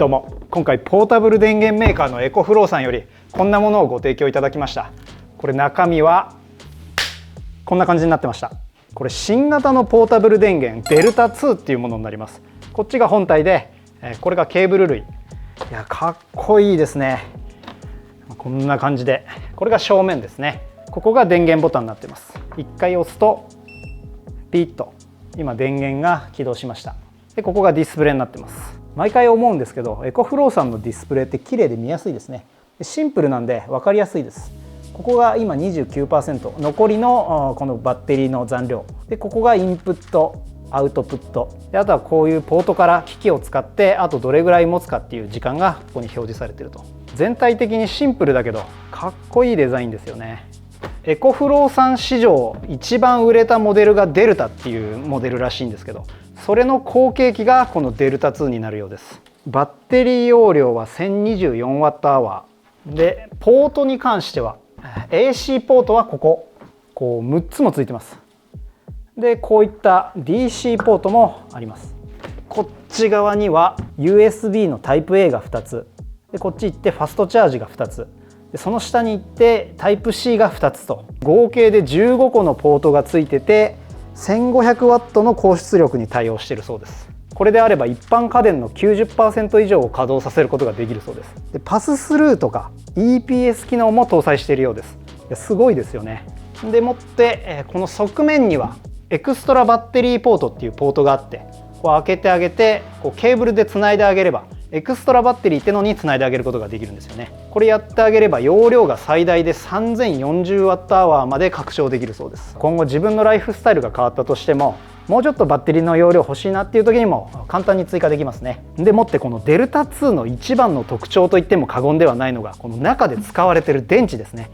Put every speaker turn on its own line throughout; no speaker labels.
どうも、今回ポータブル電源メーカーのエコフローさんよりこんなものをご提供いただきました。これ中身はこんな感じになってました。これ新型のポータブル電源デルタ2っていうものになります。こっちが本体で、これがケーブル類。いや、かっこいいですね。こんな感じで、これが正面ですね。ここが電源ボタンになってます。一回押すとピッと今電源が起動しました。で、ここがディスプレイになってます。毎回思うんですけど、エコフローさんのディスプレイって綺麗で見やすいですね。シンプルなんで分かりやすいです。ここが今 29%、 残りのこのバッテリーの残量で、ここがインプットアウトプットで、あとはこういうポートから機器を使ってあとどれぐらい持つかっていう時間がここに表示されていると。全体的にシンプルだけどかっこいいデザインですよね。エコフローさん史上一番売れたモデルがデルタっていうモデルらしいんですけど、それの後継機がこのデルタ2になるようです。バッテリー容量は 1024Wh で、ポートに関しては AC ポートはこう6つもついてます。で、こういった DC ポートもあります。こっち側には USB のタイプ A が2つで、こっち行ってファストチャージが2つで、その下に行ってタイプ C が2つと、合計で15個のポートがついてて 1500W の高出力に対応しているそうです。これであれば一般家電の 90% 以上を稼働させることができるそうです。で、パススルーとか EPS 機能も搭載しているようです。すごいですよね。でもってこの側面にはエクストラバッテリーポートっていうポートがあって、こう開けてあげてケーブルでつないであげればエクストラバッテリーってのにつないであげることができるんですよね。これやってあげれば容量が最大で 3040Wh まで拡張できるそうです。今後自分のライフスタイルが変わったとしても、もうちょっとバッテリーの容量欲しいなっていう時にも簡単に追加できますね。でもってこのデルタ2の一番の特徴といっても過言ではないのが、この中で使われている電池ですね。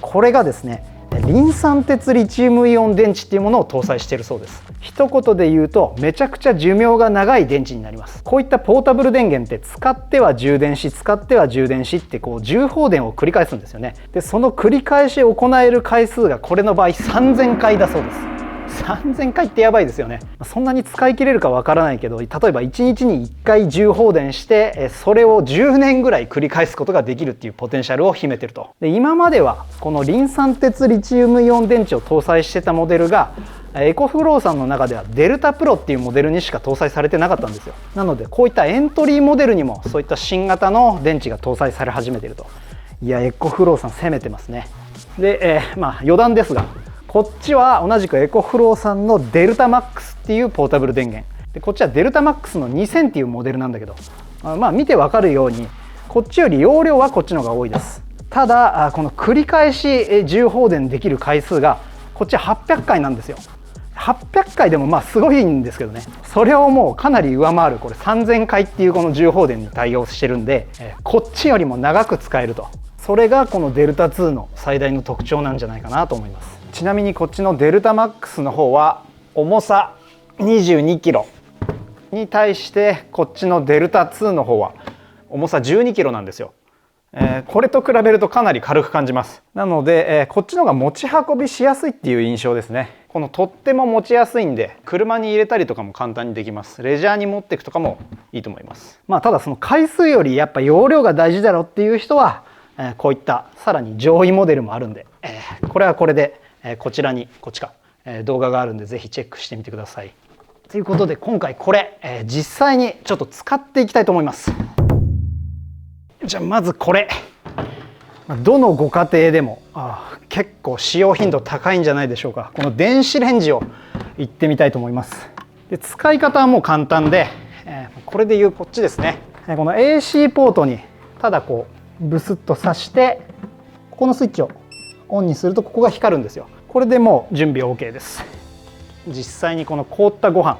これがですね、リン酸鉄リチウムイオン電池っていうものを搭載しているそうです。一言で言うとめちゃくちゃ寿命が長い電池になります。こういったポータブル電源って使っては充電し使っては充電しって充放電を繰り返すんですよね。で、その繰り返し行える回数がこれの場合3000回だそうです。3000回ってやばいですよね。そんなに使い切れるかわからないけど、例えば1日に1回充放電してそれを10年ぐらい繰り返すことができるっていうポテンシャルを秘めてると。で、今まではこのリン酸鉄リチウムイオン電池を搭載してたモデルがエコフローさんの中ではデルタプロっていうモデルにしか搭載されてなかったんですよ。なのでこういったエントリーモデルにもそういった新型の電池が搭載され始めていると。いや、エコフローさん攻めてますね。で、余談ですが、こっちは同じくエコフローさんのデルタマックスっていうポータブル電源で、こっちはデルタマックスの2000っていうモデルなんだけど、見てわかるようにこっちより容量はこっちの方が多いです。ただこの繰り返し充放電できる回数がこっちは800回なんですよ。800回でもすごいんですけどね、それをもうかなり上回るこれ3000回っていうこの充放電に対応してるんで、こっちよりも長く使えると。それがこのデルタ2の最大の特徴なんじゃないかなと思います。ちなみにこっちのデルタマックスの方は重さ 22kg に対してこっちのデルタ2の方は重さ 12kg なんですよ。これと比べるとかなり軽く感じます。なので、こっちの方が持ち運びしやすいっていう印象ですね。この取っ手も持ちやすいんで車に入れたりとかも簡単にできます。レジャーに持っていくとかもいいと思います。ただその回数よりやっぱ容量が大事だろうっていう人はこういったさらに上位モデルもあるんで、これはこれでこちらに動画があるんでぜひチェックしてみてください。ということで今回これ実際にちょっと使っていきたいと思います。じゃあまずこれ、どのご家庭でも結構使用頻度高いんじゃないでしょうか。この電子レンジをいってみたいと思います。で、使い方はもう簡単で、これでいうこっちですね。この AC ポートにただブスッと挿して、ここのスイッチをオンにするとここが光るんですよ。これでもう準備 OK です。実際にこの凍ったご飯、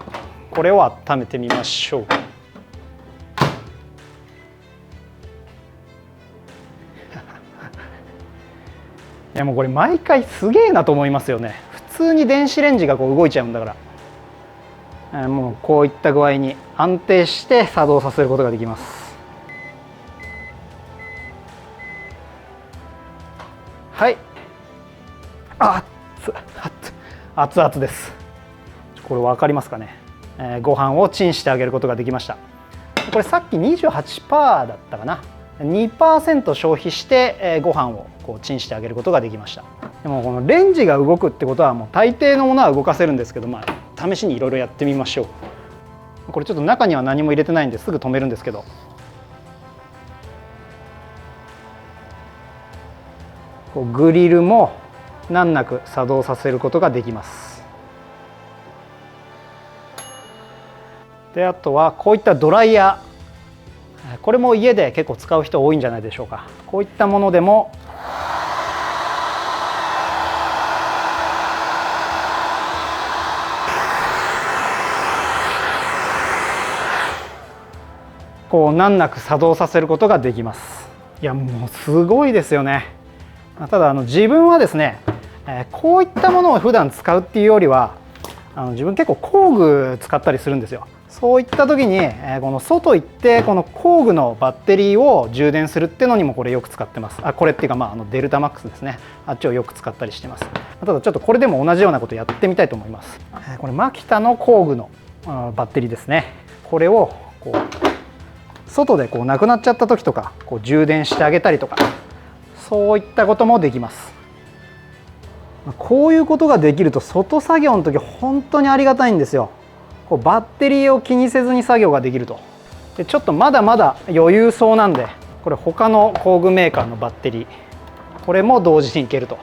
これを温めてみましょう。いや、もうこれ毎回すげえなと思いますよね。普通に電子レンジが動いちゃうんだから、もうこういった具合に安定して作動させることができます。はい、熱々です。これ分かりますかね。ご飯をチンしてあげることができました。これさっき 28% だったかな、2% 消費してご飯をこうチンしてあげることができました。でもこのレンジが動くってことはもう大抵のものは動かせるんですけど、試しにいろいろやってみましょう。これちょっと中には何も入れてないんですぐ止めるんですけど、こうグリルも難なく作動させることができます。であとはこういったドライヤー、これも家で結構使う人多いんじゃないでしょうか。こういったものでもこう難なく作動させることができます。いやもうすごいですよね。ただ自分はですね、こういったものを普段使うっていうよりは自分結構工具使ったりするんですよ。そういった時にこの外行ってこの工具のバッテリーを充電するっていうのにもこれよく使ってます。これっていうかデルタマックスですね。あっちをよく使ったりしてます。ただちょっとこれでも同じようなことやってみたいと思います。これマキタの工具のバッテリーですね。これをこう外でこうなくなっちゃった時とかこう充電してあげたりとか、そういったこともできます。こういうことができると外作業の時本当にありがたいんですよ。こうバッテリーを気にせずに作業ができると。でちょっとまだまだ余裕そうなんで、これ他の工具メーカーのバッテリー、これも同時にいけると。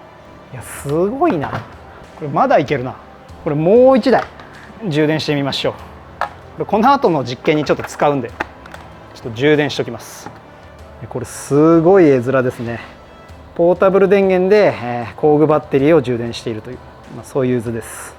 いやすごいな、これまだいけるな。これもう1台充電してみましょう。これこの後の実験にちょっと使うんでちょっと充電しときます。これすごい絵面ですね。ポータブル電源で工具バッテリーを充電しているという、そういう図です。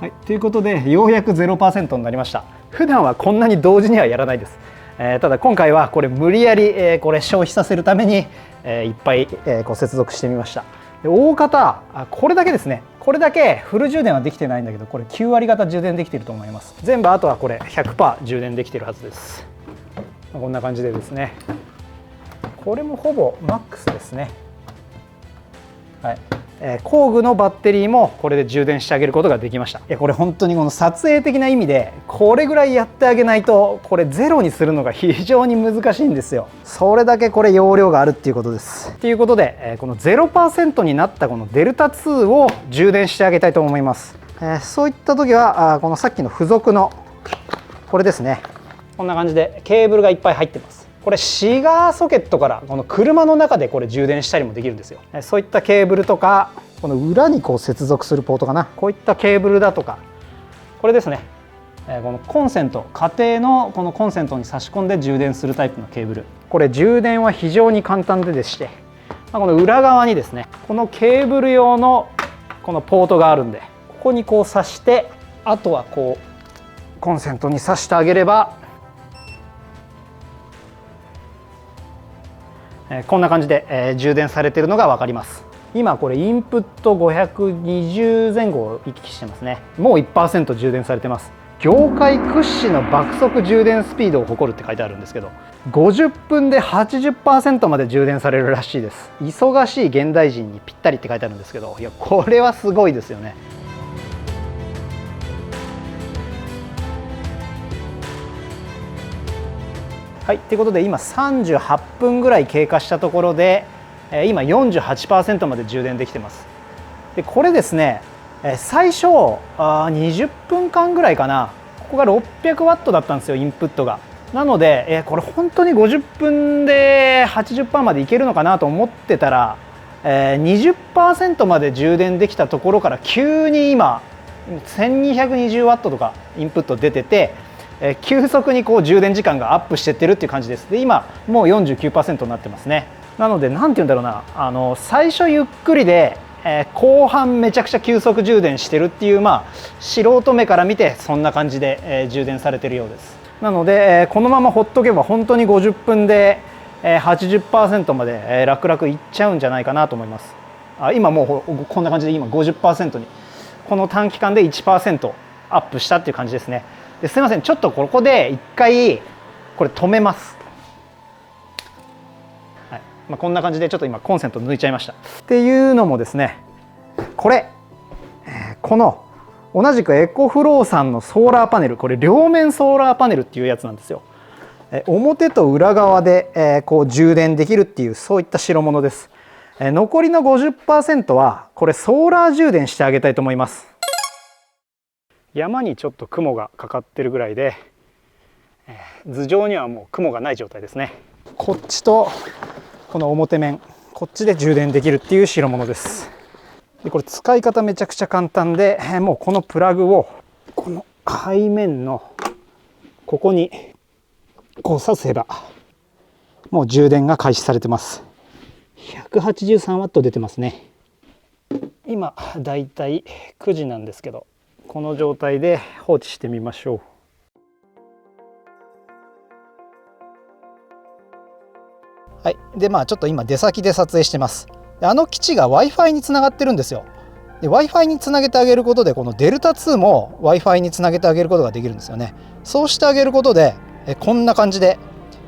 はい、ということでようやく 0% になりました。普段はこんなに同時にはやらないです。ただ今回はこれ無理やりこれ消費させるためにいっぱいこう接続してみました。大方これだけですね。これだけフル充電はできてないんだけど、これ9割方充電できていると思います。全部あとはこれ 100% 充電できているはずです。こんな感じでですね、これもほぼマックスですね。はい、工具のバッテリーもこれで充電してあげることができました。いやこれ本当にこの撮影的な意味でこれぐらいやってあげないとこれゼロにするのが非常に難しいんですよ。それだけこれ容量があるっていうことです。ということでこの 0% になったこのデルタ2を充電してあげたいと思います。そういった時はこのさっきの付属のこれですね、こんな感じでケーブルがいっぱい入ってます。これシガーソケットからこの車の中でこれ充電したりもできるんですよ。そういったケーブルとか、この裏にこう接続するポートかな、こういったケーブルだとか、これですね、このコンセント、家庭のこのコンセントに差し込んで充電するタイプのケーブル、これ充電は非常に簡単でして、この裏側にですねこのケーブル用のこのポートがあるんで、ここにこう挿して、あとはこうコンセントに挿してあげればこんな感じで充電されているのが分かります。今これインプット520前後を行き来してますね。もう 1% 充電されてます。業界屈指の爆速充電スピードを誇るって書いてあるんですけど、50分で 80% まで充電されるらしいです。忙しい現代人にぴったりって書いてあるんですけど、いやこれはすごいですよね。はい、ということで今38分ぐらい経過したところで今 48% まで充電できてます。でこれですね、最初20分間ぐらいかな、ここが600ワットだったんですよ、インプットが。なのでこれ本当に50分で 80% までいけるのかなと思ってたら、20% まで充電できたところから急に今1220ワットとかインプット出てて、急速にこう充電時間がアップしてってるっていう感じです。で今もう 49% になってますね。なので何て言うんだろうな、最初ゆっくりで、後半めちゃくちゃ急速充電してるっていう、素人目から見てそんな感じで、充電されてるようです。なので、このままほっとけば本当に50分で、80% まで、楽々いっちゃうんじゃないかなと思います。今もうこんな感じで今 50% にこの短期間で 1% アップしたっていう感じですね。ですいません、ちょっとここで一回これ止めます。はい、こんな感じでちょっと今コンセント抜いちゃいました。っていうのもですね、これこの同じくエコフローさんのソーラーパネル、これ両面ソーラーパネルっていうやつなんですよ。表と裏側でこう充電できるっていう、そういった代物です。残りの 50% はこれソーラー充電してあげたいと思います。山にちょっと雲がかかってるぐらいで、頭上にはもう雲がない状態ですね。こっちとこの表面、こっちで充電できるっていう代物です。でこれ使い方めちゃくちゃ簡単で、もうこのプラグをこの背面のここにこう挿せばもう充電が開始されてます。183ワット出てますね。今だいたい9時なんですけど、この状態で放置してみましょう。はい、でちょっと今出先で撮影してます。基地が Wi-Fi につながってるんですよ。で Wi-Fi につなげてあげることで、このデルタ2も Wi-Fi につなげてあげることができるんですよね。そうしてあげることでこんな感じで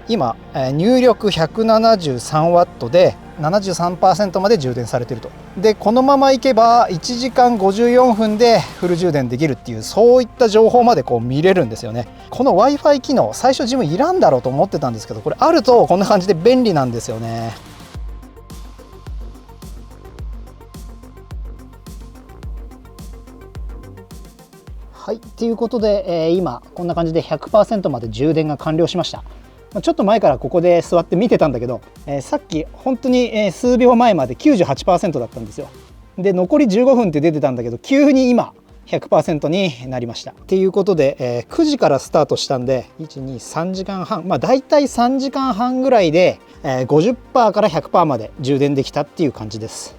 今入力 173W で 73% まで充電されていると。でこのままいけば1時間54分でフル充電できるっていう、そういった情報までこう見れるんですよね。この Wi-Fi 機能、最初自分いらんだろうと思ってたんですけど、これあるとこんな感じで便利なんですよね。はい、ということで、今こんな感じで 100% まで充電が完了しました。ちょっと前からここで座って見てたんだけど、さっき本当に数秒前まで 98% だったんですよ。で残り15分って出てたんだけど、急に今 100% になりました。っていうことで、9時からスタートしたんで 1,2,3 時間半、だいたい3時間半ぐらいで 50% から 100% まで充電できたっていう感じです。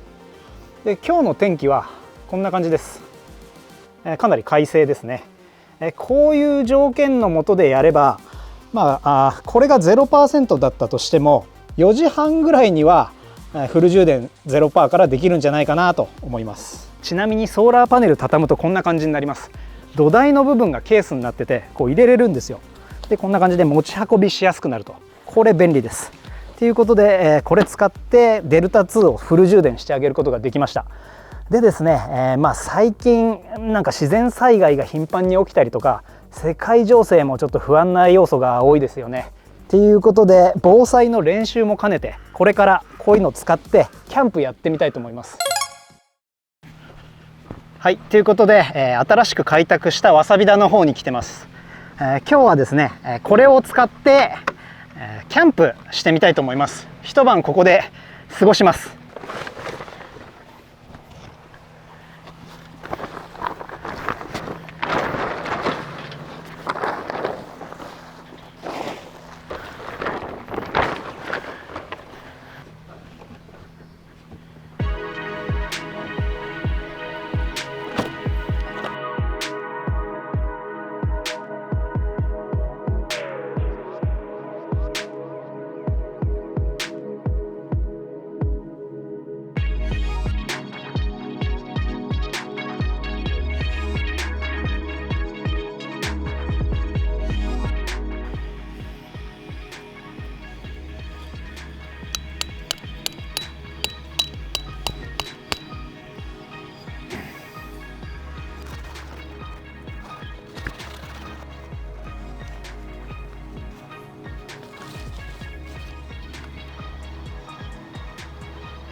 で今日の天気はこんな感じです。かなり快晴ですね。こういう条件の下でやれば、これが 0% だったとしても4時半ぐらいにはフル充電 0% からできるんじゃないかなと思います。ちなみにソーラーパネル畳むとこんな感じになります。土台の部分がケースになっててこう入れれるんですよ。でこんな感じで持ち運びしやすくなると、これ便利です。ということで、これ使ってデルタ2をフル充電してあげることができました。でですね、最近なんか自然災害が頻繁に起きたりとか、世界情勢もちょっと不安な要素が多いですよね。っていうことで防災の練習も兼ねて、これからこういうのを使ってキャンプやってみたいと思います。はい、ということで、新しく開拓したわさび田の方に来てます。今日はですね、これを使ってキャンプしてみたいと思います。一晩ここで過ごします。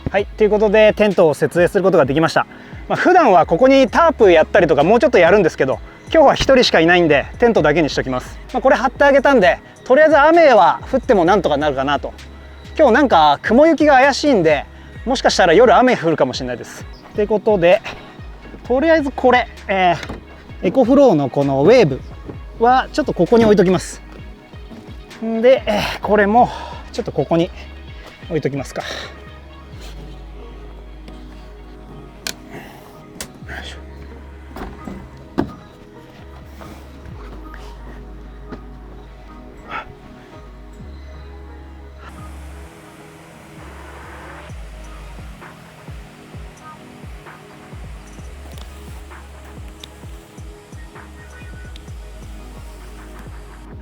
はい、ということでテントを設営することができました。普段はここにタープやったりとかもうちょっとやるんですけど、今日は1人しかいないんでテントだけにしときます。これ貼ってあげたんで、とりあえず雨は降ってもなんとかなるかなと。今日なんか雲行きが怪しいんで、もしかしたら夜雨降るかもしれないです。ということでとりあえずこれ、エコフローのこのウェーブはちょっとここに置いときます。で、これもちょっとここに置いときますか。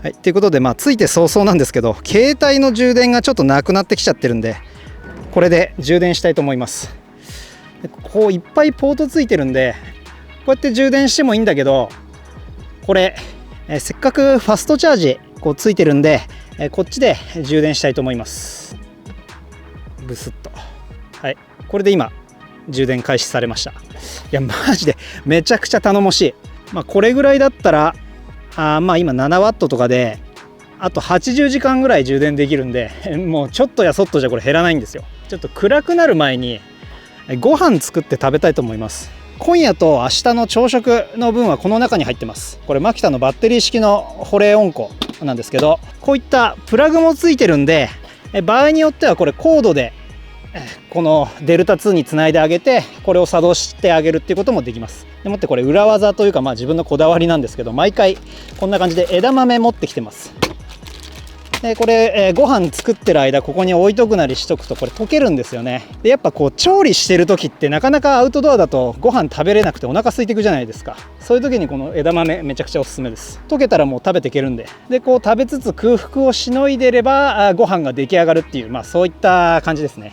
はい、ということでついて早々なんですけど、携帯の充電がちょっとなくなってきちゃってるんで、これで充電したいと思います。こういっぱいポートついてるんで、うやって充電してもいいんだけど、これ、せっかくファストチャージこうついてるんで、こっちで充電したいと思います。ブスッと、はい、これで今充電開始されました。いやマジでめちゃくちゃ頼もしい。これぐらいだったら今7ワットとかであと80時間ぐらい充電できるんで、もうちょっとやそっとじゃこれ減らないんですよ。ちょっと暗くなる前にご飯作って食べたいと思います。今夜と明日の朝食の分はこの中に入ってます。これマキタのバッテリー式の保冷温庫なんですけど、こういったプラグもついてるんで、場合によってはこれコードでこのデルタ2につないであげて、これを作動してあげるっていうこともできます。でもってこれ裏技というか、自分のこだわりなんですけど、毎回こんな感じで枝豆持ってきてます。でこれ、ご飯作ってる間ここに置いとくなりしとくとこれ溶けるんですよね。でやっぱこう調理してる時ってなかなかアウトドアだとご飯食べれなくてお腹空いていくじゃないですか。そういう時にこの枝豆めちゃくちゃおすすめです。溶けたらもう食べていけるんで、こう食べつつ空腹をしのいでればご飯が出来上がるっていう、そういった感じですね。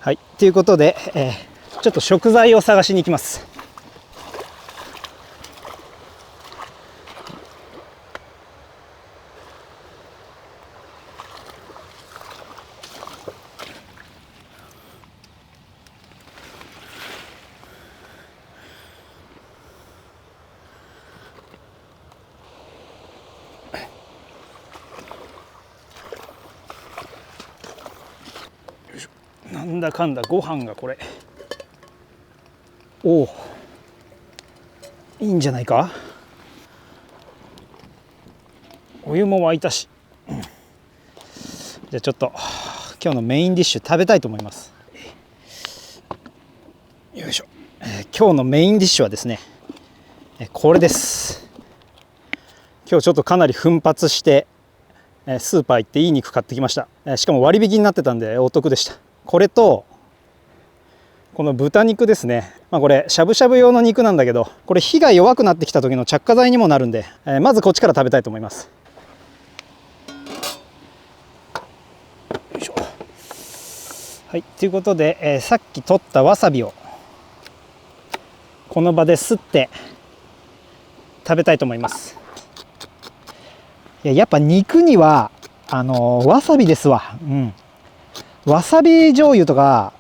はい、ということで、ちょっと食材を探しに行きます。なんだかんだご飯がこれ、おお、いいんじゃないか。お湯も沸いたし、じゃあちょっと今日のメインディッシュ食べたいと思います。よいしょ。今日のメインディッシュはですね、これです。今日ちょっとかなり奮発してスーパー行っていい肉買ってきました。しかも割引になってたんでお得でした。これとこの豚肉ですね。これしゃぶしゃぶ用の肉なんだけど、これ火が弱くなってきた時の着火剤にもなるんで、まずこっちから食べたいと思います。よいしょ。はい、ということで、さっき取ったわさびをこの場ですって食べたいと思います。やっぱ肉にはわさびですわ。わさび醤油とか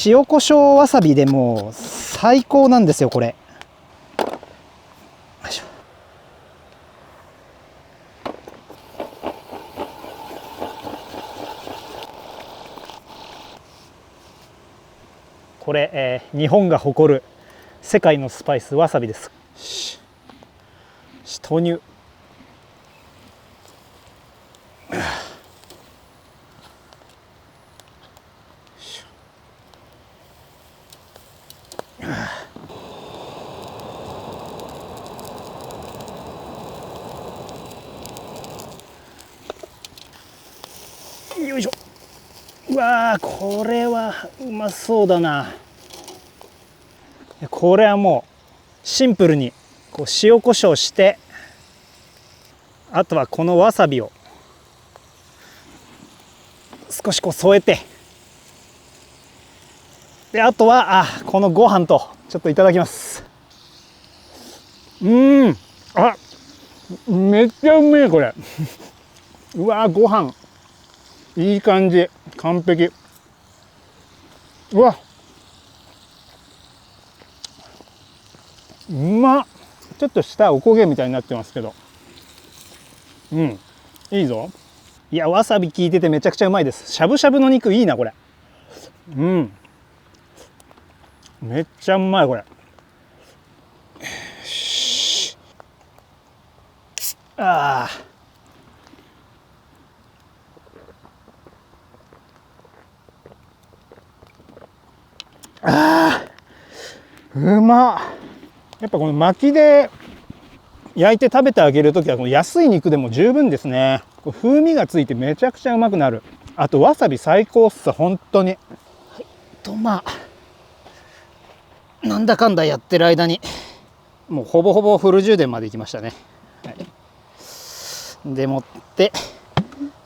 塩コショウわさびでも最高なんですよこれ。よいしょ。これ、日本が誇る世界のスパイスわさびです。豆乳。よいしょ。うわー、これはうまそうだな。これはもうシンプルにこう塩コショウして、あとはこのわさびを少しこう添えて、であとはこのご飯とちょっといただきます。めっちゃうめえこれ。うわー、ご飯いい感じ、完璧。うわ、うまっ。ちょっと下おこげみたいになってますけど、いいぞ。いや、わさび効いててめちゃくちゃうまいです。しゃぶしゃぶの肉いいなこれ。めっちゃうまいこれ。うまっ。やっぱこの薪で焼いて食べてあげるときはこの安い肉でも十分ですね。風味がついてめちゃくちゃうまくなる。あとわさび最高っす、本当に。なんだかんだやってる間にもうほぼほぼフル充電まで行きましたね。でもって、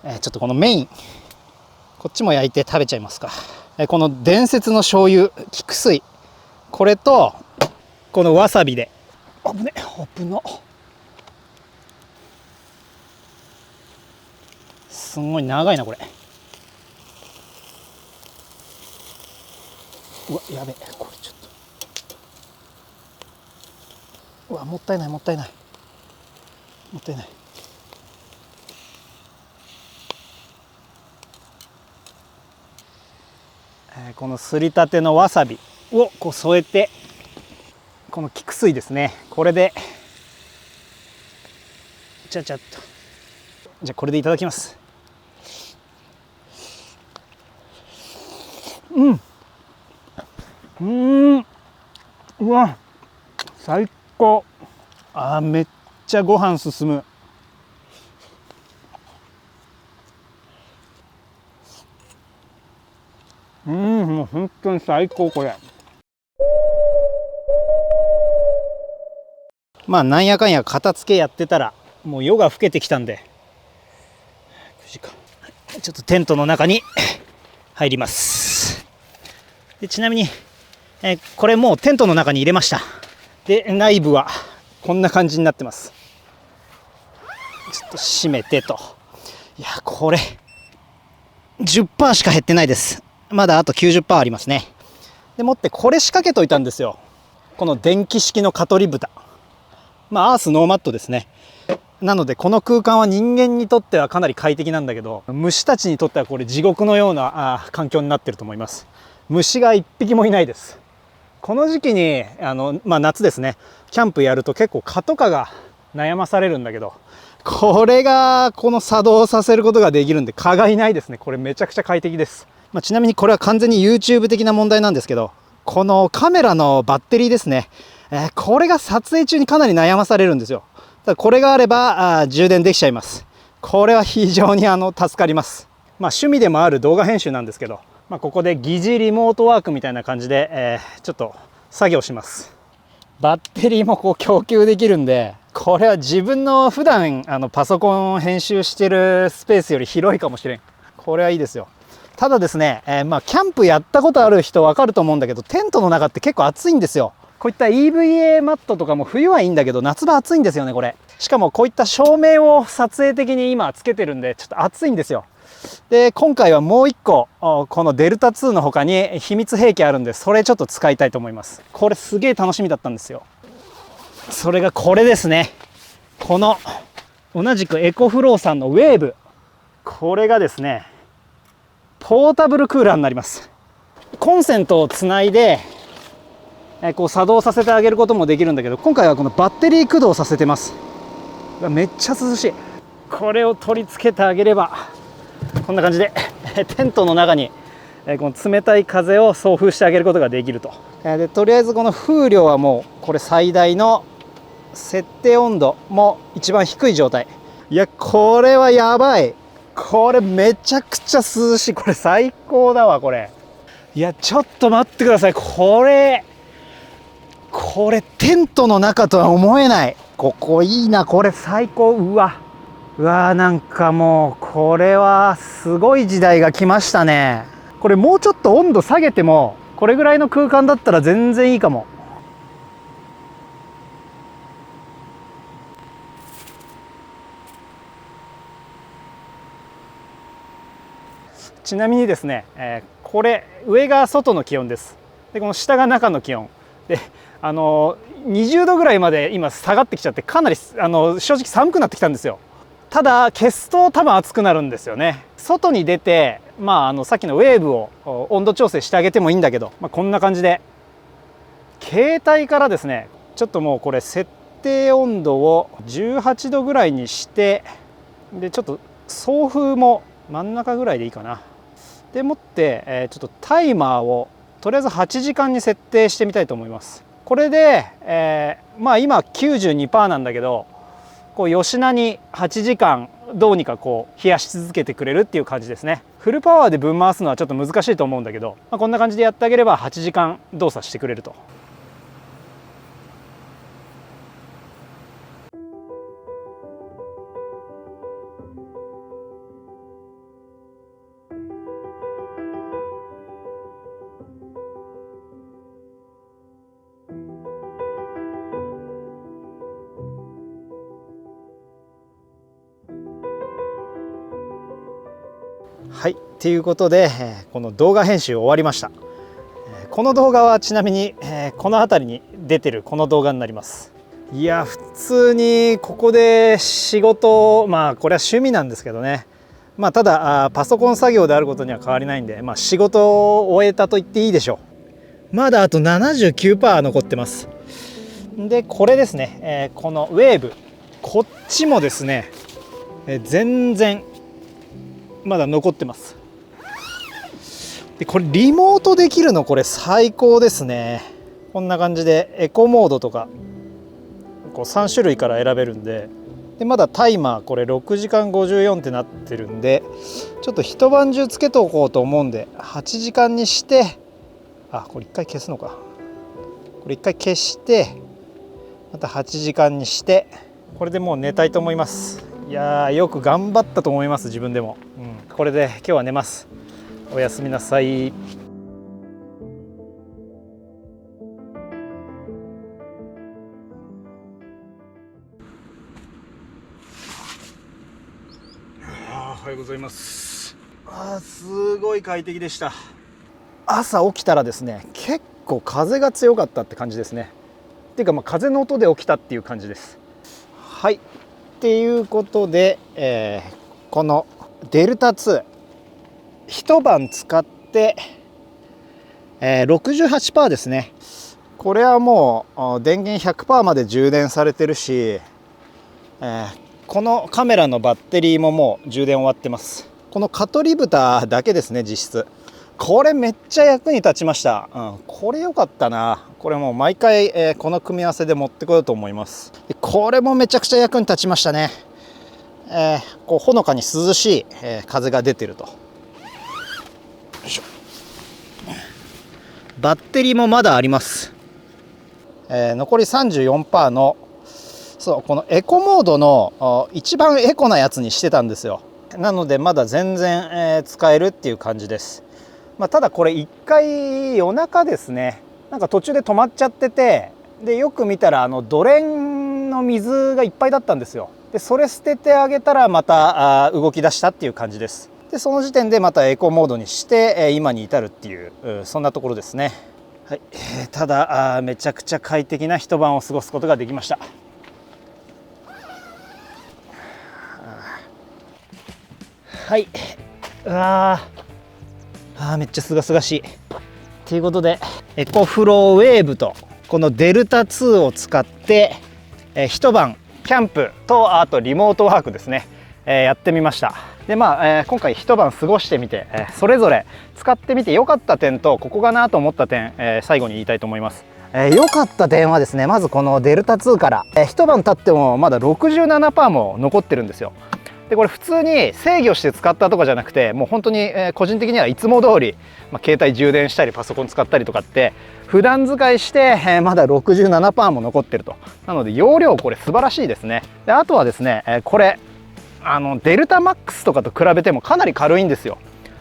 ちょっとこのメインこっちも焼いて食べちゃいますか。この伝説の醤油菊水、これとこのわさびで危な。すごい長いなこれ。うわ、やべえ、これちょっと、うわ、もったいない。このすりたてのわさびをこう添えて、この菊水ですね、これでちゃっと、じゃあこれでいただきます。うわ、最高。めっちゃご飯進む。もう本当に最高これ。まあなんやかんや片付けやってたらもう夜が更けてきたんで、9時か、ちょっとテントの中に入ります。でちなみに、これもうテントの中に入れました。で内部はこんな感じになってます。ちょっと閉めてと。いや、これ 10% しか減ってないです。まだあと 90% ありますね。でもってこれ仕掛けといたんですよ、この電気式の蚊取り蓋。アースノーマットですね。なのでこの空間は人間にとってはかなり快適なんだけど、虫たちにとってはこれ地獄のような環境になってると思います。虫が一匹もいないです。この時期に夏ですね、キャンプやると結構蚊とかが悩まされるんだけど、これがこの作動させることができるんで蚊がいないですね。これめちゃくちゃ快適です。ちなみにこれは完全に YouTube 的な問題なんですけど、このカメラのバッテリーですね、これが撮影中にかなり悩まされるんですよ。だからこれがあれば充電できちゃいます。これは非常に助かります。趣味でもある動画編集なんですけど、ここで疑似リモートワークみたいな感じで、ちょっと作業します。バッテリーもこう供給できるんで、これは自分の普段パソコン編集してるスペースより広いかもしれん。これはいいですよ。ただですね、キャンプやったことある人分かると思うんだけど、テントの中って結構暑いんですよ。こういった EVA マットとかも冬はいいんだけど、夏場暑いんですよね、これ。しかもこういった照明を撮影的に今つけてるんで、ちょっと暑いんですよ。で、今回はもう一個、このデルタ2の他に秘密兵器あるんで、それちょっと使いたいと思います。これすげえ楽しみだったんですよ。それがこれですね。この、同じくエコフローさんのウェーブ。これがですね、ポータブルクーラーになります。コンセントをつないで、こう作動させてあげることもできるんだけど、今回はこのバッテリー駆動させてます。めっちゃ涼しい。これを取り付けてあげれば、こんな感じでテントの中にこの冷たい風を送風してあげることができると。でとりあえずこの風量はもうこれ最大の設定温度も一番低い状態。いや、これはやばい。これめちゃくちゃ涼しい。これ最高だわ、これ。いや、ちょっと待ってください。これテントの中とは思えない。ここいいな。これ最高。うわ、なんかもうこれはすごい時代が来ましたね。これもうちょっと温度下げてもこれぐらいの空間だったら全然いいかも。ちなみにですね、これ上が外の気温です。でこの下が中の気温で、20度ぐらいまで今下がってきちゃって、かなり正直寒くなってきたんですよ。ただ消すと多分暑くなるんですよね。外に出て、さっきのウェーブを温度調整してあげてもいいんだけど、こんな感じで携帯からですね、ちょっともうこれ設定温度を18度ぐらいにして、でちょっと送風も真ん中ぐらいでいいかな。でもって、ちょっとタイマーをとりあえず8時間に設定してみたいと思います。これで、今 92% なんだけど、こう吉菜に8時間どうにかこう冷やし続けてくれるっていう感じですね。フルパワーでぶん回すのはちょっと難しいと思うんだけど、こんな感じでやってあげれば8時間動作してくれると。はい、ということで、この動画編集終わりました。この動画はちなみに、この辺りに出てるこの動画になります。いや、普通にここで仕事、これは趣味なんですけどね、ただパソコン作業であることには変わりないんで、仕事を終えたと言っていいでしょう。まだあと 79% 残ってます。でこれですね、このウェーブ、こっちもですね、全然まだ残ってます。でこれリモートできるの、これ最高ですね。こんな感じでエコモードとかこう3種類から選べるんで、まだタイマーこれ6時間54ってなってるんで、ちょっと一晩中つけておこうと思うんで8時間にして、これ一回消すのか。これ一回消してまた8時間にして、これでもう寝たいと思います。いやー、よく頑張ったと思います、自分でも。これで今日は寝ます。おやすみなさい。おはようございます。すごい快適でした。朝起きたらですね、結構風が強かったって感じですね。っていうか風の音で起きたっていう感じです。はい、っていうことで、このデルタ2一晩使って、68% ですね。これはもう電源 100% まで充電されてるし、このカメラのバッテリーももう充電終わってます。この蚊取り蓋だけですね、実質。これめっちゃ役に立ちました。これ良かったな。これもう毎回、この組み合わせで持ってこようと思います。これもめちゃくちゃ役に立ちましたね。こうほのかに涼しい、風が出てると。よいしょ。バッテリーもまだあります。残り 34% のこのエコモードの一番エコなやつにしてたんですよ。なのでまだ全然、使えるっていう感じです。ただこれ1回夜中ですね、なんか途中で止まっちゃってて、でよく見たらドレンの水がいっぱいだったんですよ。でそれ捨ててあげたらまた動き出したっていう感じです。でその時点でまたエコモードにして今に至るっていうそんなところですね。はい、ただめちゃくちゃ快適な一晩を過ごすことができました。はい、めっちゃすがすがしい。ということでエコフローウェーブとこのデルタ2を使って、一晩キャンプとあとリモートワークですね、やってみました。で今回一晩過ごしてみて、それぞれ使ってみて良かった点とここかなと思った点、最後に言いたいと思います。良かった点はですね、まずこのデルタ2から、一晩経ってもまだ 67% も残ってるんですよ。でこれ普通に制御して使ったとかじゃなくて、もう本当に個人的にはいつも通り、携帯充電したりパソコン使ったりとかって普段使いしてまだ 67% も残ってると。なので容量これ素晴らしいですね。であとはですね、これデルタマックスとかと比べてもかなり軽いんですよ。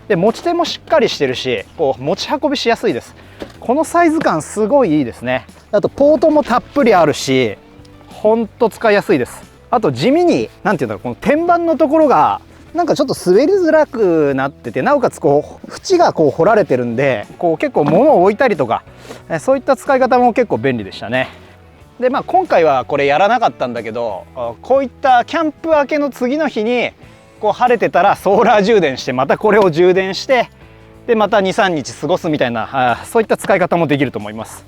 で持ち手もしっかりしてるし、こう持ち運びしやすいです。このサイズ感すごいいいですね。あとポートもたっぷりあるし、ほんと使いやすいです。あと地味に何て言うんだろう、この天板のところがなんかちょっと滑りづらくなってて、なおかつこう縁がこう掘られてるんで、こう結構物を置いたりとかそういった使い方も結構便利でしたね。で今回はこれやらなかったんだけど、こういったキャンプ明けの次の日にこう晴れてたらソーラー充電して、またこれを充電して、でまた 2,3 日過ごすみたいなそういった使い方もできると思います。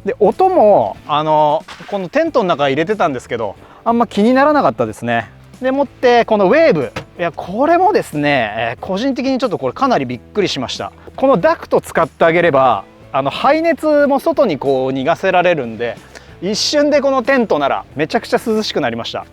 で音もこのテントの中入れてたんですけど、あんま気にならなかったですね。でもってこのウェーブ、いやこれもですね、個人的にちょっとこれかなりびっくりしました。このダクト使ってあげれば排熱も外にこう逃がせられるんで、一瞬でこのテントならめちゃくちゃ涼しくなりました。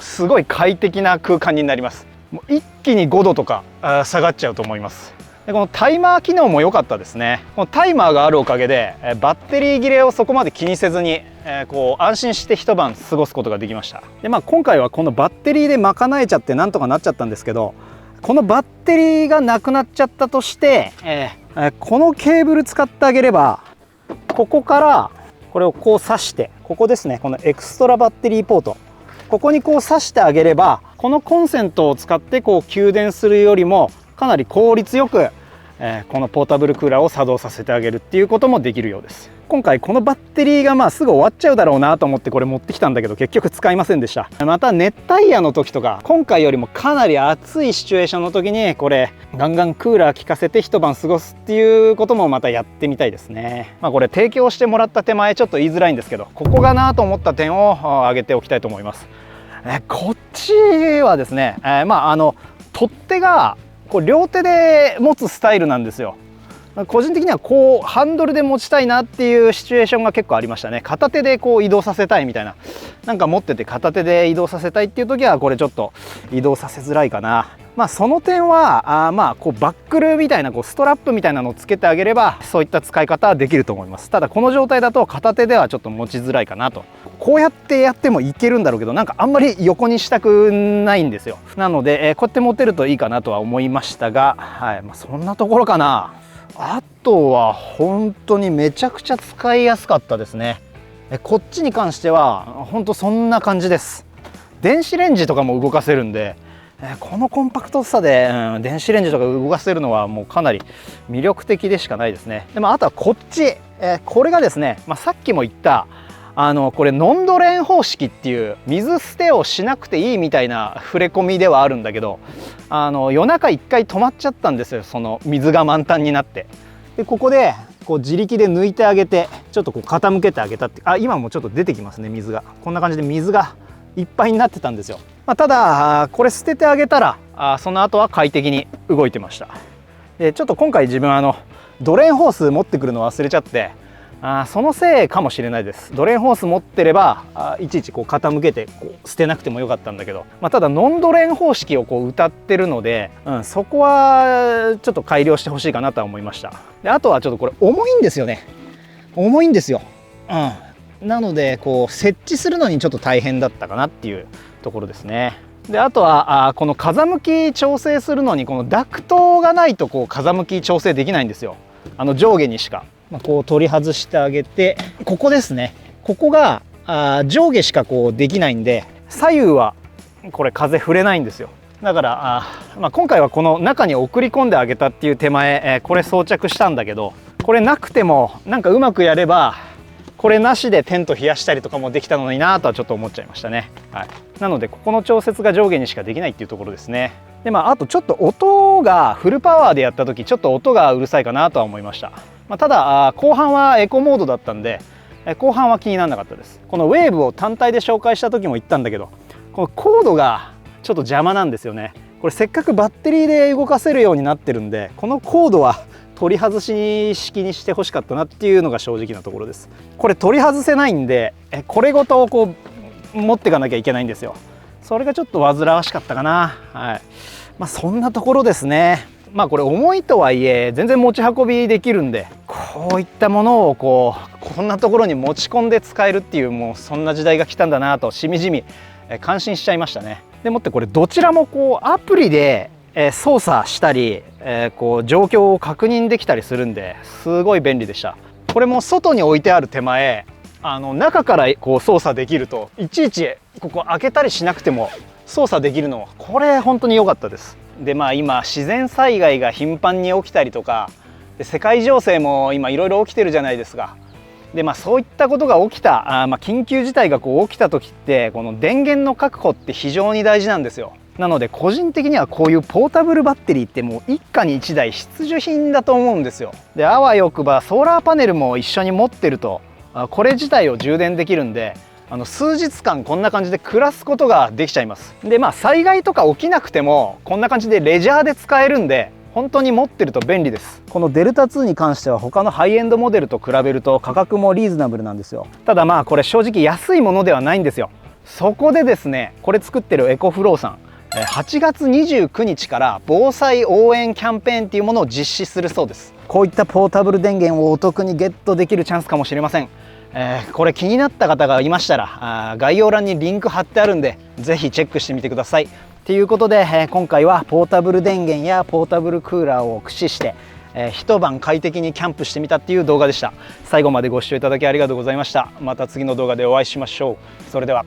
すごい快適な空間になります。もう一気に5度とか下がっちゃうと思います。でこのタイマー機能も良かったですね。このタイマーがあるおかげでバッテリー切れをそこまで気にせずにこう安心して一晩過ごすことができました。で今回はこのバッテリーで賄えちゃってなんとかなっちゃったんですけど、このバッテリーがなくなっちゃったとして、このケーブル使ってあげれば、ここからこれをこう挿して、ここですね、このエクストラバッテリーポート、ここにこう挿してあげれば、このコンセントを使ってこう給電するよりもかなり効率よくこのポータブルクーラーを作動させてあげるっていうこともできるようです。今回このバッテリーがすぐ終わっちゃうだろうなと思ってこれ持ってきたんだけど、結局使いませんでした。また熱帯夜の時とか、今回よりもかなり暑いシチュエーションの時にこれガンガンクーラー効かせて一晩過ごすっていうこともまたやってみたいですね。これ提供してもらった手前ちょっと言いづらいんですけど、ここがなと思った点を挙げておきたいと思います。こっちはですね、取っ手がこう両手で持つスタイルなんですよ。個人的にはこうハンドルで持ちたいなっていうシチュエーションが結構ありましたね。片手でこう移動させたいみたいな、なんか持ってて片手で移動させたいっていう時はこれちょっと移動させづらいかな。その点はこうバックルみたいなこうストラップみたいなのをつけてあげればそういった使い方はできると思います。ただこの状態だと片手ではちょっと持ちづらいかなと。こうやってやってもいけるんだろうけど、なんかあんまり横にしたくないんですよ。なので、こうやって持てるといいかなとは思いましたが、そんなところかな。あとは本当にめちゃくちゃ使いやすかったですね。こっちに関しては本当そんな感じです。電子レンジとかも動かせるんで、このコンパクトさで、電子レンジとか動かせるのはもうかなり魅力的でしかないですね。でもあとはこっち、これがですね、さっきも言ったこれノンドレン方式っていう水捨てをしなくていいみたいな触れ込みではあるんだけど、夜中一回止まっちゃったんですよ。その水が満タンになって、でここでこう自力で抜いてあげて、ちょっとこう傾けてあげたって、今もちょっと出てきますね。水がこんな感じで水がいっぱいになってたんですよ。ただこれ捨ててあげたらその後は快適に動いてました。でちょっと今回自分ドレーンホース持ってくるの忘れちゃって、そのせいかもしれないです。ドレーンホース持ってればいちいちこう傾けてこう捨てなくてもよかったんだけど、ただノンドレーン方式をこう謳ってるので、そこはちょっと改良してほしいかなとは思いました。であとはちょっとこれ重いんですよね。重いんですよ。なのでこう設置するのにちょっと大変だったかなっていうところですね。であとはこの風向き調整するのにこのダクトがないとこう風向き調整できないんですよ。上下にしか、こう取り外してあげて、ここですね、ここが上下しかこうできないんで、左右はこれ風触れないんですよ。だから今回はこの中に送り込んであげたっていう手前、これ装着したんだけど、これなくてもなんかうまくやればこれなしでテント冷やしたりとかもできたのになとはちょっと思っちゃいましたね。はい、なのでここの調節が上下にしかできないっていうところですね。であとちょっと音がフルパワーでやった時ちょっと音がうるさいかなとは思いました。ただ後半はエコモードだったんで後半は気にならなかったです。このウェーブを単体で紹介した時も言ったんだけど、このコードがちょっと邪魔なんですよね。これせっかくバッテリーで動かせるようになってるんで、このコードは取り外し式にしてほしかったなっていうのが正直なところです。これ取り外せないんでこれごとこう持っていかなきゃいけないんですよ。それがちょっと煩わしかったかな。はい、そんなところですね。これ重いとはいえ全然持ち運びできるんで、こういったものをこんなところに持ち込んで使えるっていう、もうそんな時代が来たんだなとしみじみ感心しちゃいましたね。でもってこれどちらもこうアプリで操作したりこう状況を確認できたりするんですごい便利でした。これも外に置いてある手前中からこう操作できると、いちいちここ開けたりしなくても操作できるの、これ本当に良かったです。で今自然災害が頻繁に起きたりとかで、世界情勢も今いろいろ起きてるじゃないですか。でそういったことが起きた緊急事態がこう起きた時って、この電源の確保って非常に大事なんですよ。なので個人的にはこういうポータブルバッテリーってもう一家に1台必需品だと思うんですよ。であわよくばソーラーパネルも一緒に持ってるとこれ自体を充電できるんで、数日間こんな感じで暮らすことができちゃいます。で災害とか起きなくてもこんな感じでレジャーで使えるんで、本当に持ってると便利です。このデルタ2に関しては他のハイエンドモデルと比べると価格もリーズナブルなんですよ。ただこれ正直安いものではないんですよ。そこでですね、これ作ってるエコフローさん8月29日から防災応援キャンペーンっていうものを実施するそうです。こういったポータブル電源をお得にゲットできるチャンスかもしれません。これ気になった方がいましたら概要欄にリンク貼ってあるんでぜひチェックしてみてください。ということで今回はポータブル電源やポータブルクーラーを駆使して一晩快適にキャンプしてみたっていう動画でした。最後までご視聴いただきありがとうございました。また次の動画でお会いしましょう。それでは。